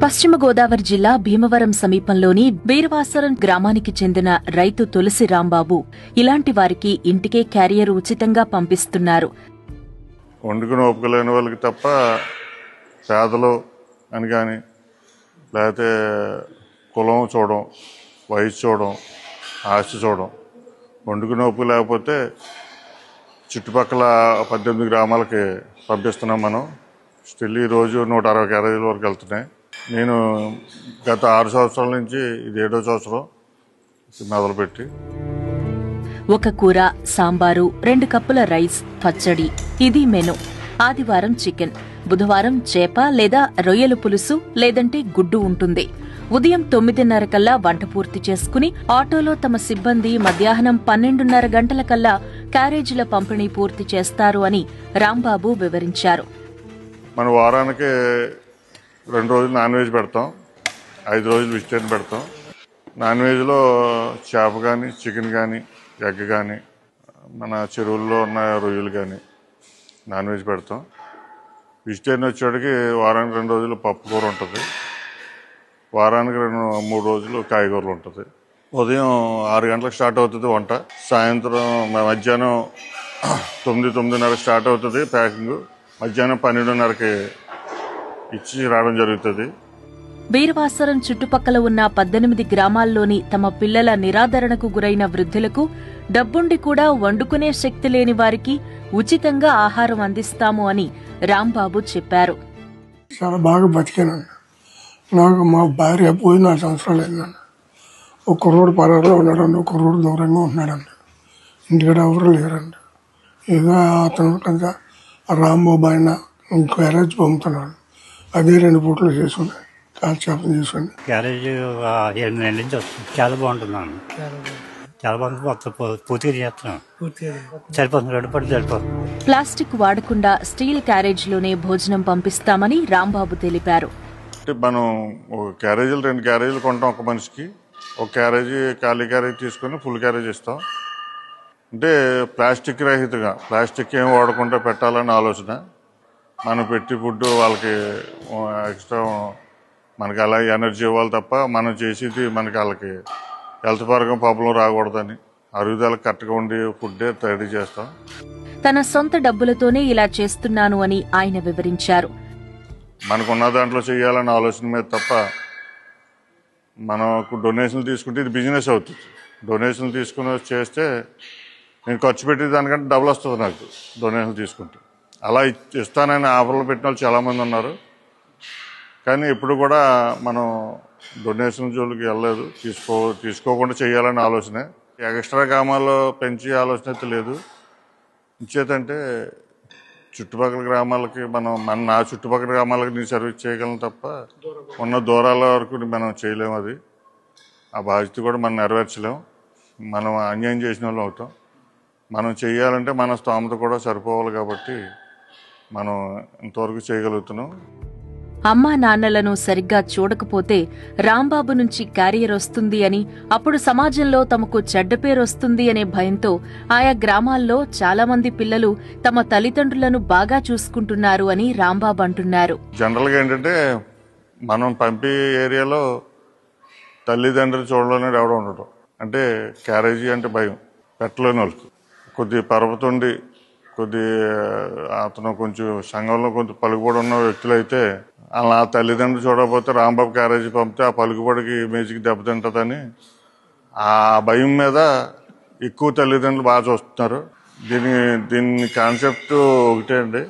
పశ్చిమ గోదావరి జిల్లా భీమవరం సమీపంలోని బీరవాసరం గ్రామానికి చెందిన రైతు తులసి రాంబాబు ఇలాంటి వారికి ఇంటికే క్యారియర్ ఉచితంగా పంపిస్తున్నారు. వండుకుని ఓపికలేని వాళ్ళకి తప్ప పేదలు అని కానీ లేకపోతే కులం చూడడం, వయసు చూడడం, ఆస్తి చూడడం, వండుకుని ఓపిక లేకపోతే చుట్టుపక్కల 18 గ్రామాలకి పంపిస్తున్నాం. మనం స్టిల్ ఈరోజు 160 క్యారేజీల వరకు వెళ్తున్నాయి. నేను గత 6 సంవత్సరాల నుంచి ఇది 7వ సంవత్సరం మొదలుపెట్టి. ఒక కూర, సాంబారు, 2 కప్పుల రైస్, పచ్చడి, ఇది మెను. ఆదివారం చికెన్, బుధవారం చేప లేదా రొయ్యల పులుసు లేదంటే గుడ్డు ఉంటుంది. ఉదయం 9:30 కల్లా వంట పూర్తి చేసుకుని ఆటోలో తమ సిబ్బంది మధ్యాహ్నం 12:30 గంటల కల్లా క్యారేజీల పంపిణీ పూర్తి చేస్తారు అని రాంబాబు వివరించారు. మన వారానికి 2 రోజులు నాన్ వెజ్ పెడతాం, 5 రోజులు వెజిటేరియన్ పెడతాం. నాన్ వెజ్లో చేప కానీ, చికెన్ కానీ, ఎగ్ కానీ, మన చెరువుల్లో ఉన్న రొయ్యలు కానీ నాన్ వెజ్ పెడతాం. వెజిటేరియన్ వచ్చేటికి వారానికి 2 రోజులు పప్పు కూర ఉంటుంది, వారానికి 3 రోజులు కాయగూరలు ఉంటుంది. ఉదయం 6 గంటలకు స్టార్ట్ అవుతుంది వంట, సాయంత్రం మధ్యాహ్నం 9-9:30 స్టార్ట్ అవుతుంది ప్యాకింగ్, మధ్యాహ్నం 12:30కి ఇచ్చి రావడం జరుగుతుంది. బీరవాసరం చుట్టుపక్కల ఉన్న 18 గ్రామాల్లోని తమ పిల్లల నిరాదరణకు గురైన వృద్ధులకు, డబ్బుండి కూడా వండుకునే శక్తి లేని వారికి ఉచితంగా ఆహారం అందిస్తాము అని రాంబాబు చెప్పారు. చాలా బాగా బతికానండి. నాకు మా భార్య పోయి 4 సంవత్సరాలు అయిందండి. ఒక కుర్రోడు పరారులో ఉన్నాడండి, ఒక కుర్రోడు దూరంగా ఉంటున్నాడండి. ఇంటికాడ ఎవరు లేరండి. ఏదో అతను కొంత రాంబాబు ఆయన ఇంకో క్యారేజ్ పంపుతున్నాడు. అదే 2 పూటలు చేసుకుని కాల్చేపం చేసుకుని. క్యారేజ్ 7 నెలల నుంచి వస్తుంది. చాలా బాగుంటుందండి, చాలా బాగుంటుంది. మొత్తం పూర్తిగా చేస్తున్నాం, సరిపోతుంది, 2 పూటలు సరిపోతుంది. ప్లాస్టిక్ వాడకుండా స్టీల్ క్యారేజ్లోనే భోజనం పంపిస్తామని రాంబాబు తెలిపారు. మనం ఒక క్యారేజీలు 2 క్యారేజీలు కొంటాం ఒక మనిషికి. ఒక క్యారేజీ ఖాళీ క్యారేజీ తీసుకొని ఫుల్ క్యారేజ్ ఇస్తాం. అంటే ప్లాస్టిక్ రహితంగా, ప్లాస్టిక్ ఏం వాడకుండా పెట్టాలని ఆలోచన. మనం పెట్టి ఫుడ్ వాళ్ళకి ఎక్స్ట్రా మనకి అలా ఎనర్జీ ఇవ్వాలి తప్ప మనం చేసేది మనకి వాళ్ళకి హెల్త్ పరంగా ప్రాబ్లం రాకూడదని అరుగుదలకు కరెక్ట్గా ఉండి ఫుడ్ రెడీ చేస్తాం. తన సొంత డబ్బులతోనే ఇలా చేస్తున్నాను అని ఆయన వివరించారు. మనకున్న దాంట్లో చేయాలన్న ఆలోచన మీద తప్ప మనకు డొనేషన్లు తీసుకుంటే ఇది బిజినెస్ అవుతుంది. డొనేషన్లు తీసుకుని చేస్తే నేను ఖర్చు పెట్టే దానికంటే డబుల్ వస్తుంది నాకు డొనేషన్లు తీసుకుంటే. అలా ఇస్తానని ఆఫర్లు పెట్టిన వాళ్ళు చాలామంది ఉన్నారు. కానీ ఇప్పుడు కూడా మనం డొనేషన్ జోలికి వెళ్ళలేదు, తీసుకోకుండా చేయాలనే ఆలోచనే. ఎక్స్ట్రా గ్రామాల్లో పెంచే ఆలోచన అయితే లేదు. ఇంచేతంటే చుట్టుపక్కల గ్రామాలకి నా చుట్టుపక్కల గ్రామాలకి నేను సర్వీస్ చేయగలను తప్ప ఉన్న దూరాల వరకు మనం చేయలేము. అది ఆ బాధ్యత కూడా మనం నెరవేర్చలేము. మనం అన్యాయం చేసిన వాళ్ళు అవుతాం. మనం చేయాలంటే మన స్తోమత కూడా సరిపోవాలి కాబట్టి మనం ఇంతవరకు చేయగలుగుతున్నాం. అమ్మా నాన్నలను సరిగ్గా చూడకపోతే రాంబాబు నుంచి క్యారియర్ వస్తుంది అని, అప్పుడు సమాజంలో తమకు చెడ్డ పేరొస్తుంది అనే భయంతో ఆయా గ్రామాల్లో చాలా మంది పిల్లలు తమ తల్లిదండ్రులను బాగా చూసుకుంటున్నారు అని రాంబాబు అంటున్నారు. జనరల్గా ఏంటంటే మనం పంపే ఏరియాలో తల్లిదండ్రులు చూడలేని ఎవడో ఉండటం, అంటే క్యారేజీ అంటే భయం పెట్టలేని వాళ్ళకి. కొద్ది పరపతుండి అతను కొంచెం సంఘంలో కొంచెం పలుకుబడి ఉన్న వ్యక్తులు అయితే అలా తల్లిదండ్రులు చూడకపోతే రాంబాబు క్యారేజీ పంపితే ఆ పలుకుబడికి ఇమేజ్కి దెబ్బతింటుందని ఆ భయం మీద ఎక్కువ తల్లిదండ్రులు బాగా చూస్తున్నారు. దీని కాన్సెప్ట్ ఒకటే అండి,